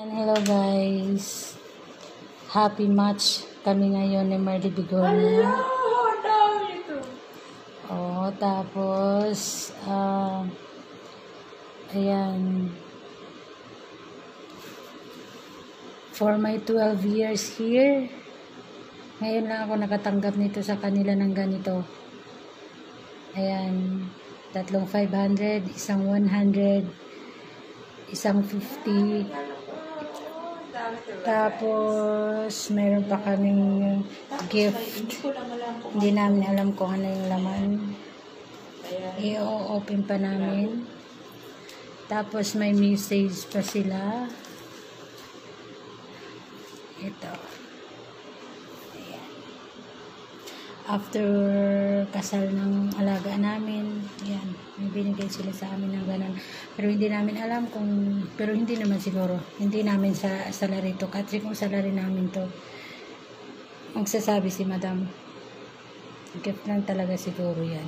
Hello guys, happy match kami ngayon ni Marley Bigonia. Oh, tapos ayan, for my 12 years here, ngayon lang ako nakatanggap nito sa kanila ng ganito. Ayan, tatlong 500, isang 100, isang 50. Tapos meron pa kaming gift. Hindi namin alam kung ano yung laman. I-open pa namin. Tapos may message pa sila. Ito. Ayan. After kasal ng alaga namin, yan, may binigay sila sa amin ng ganun. Pero hindi namin alam kung, pero hindi naman siguro, hindi namin sa salary to. Kasi kung salary namin to, magsasabi si madam. Gift lang talaga siguro yan.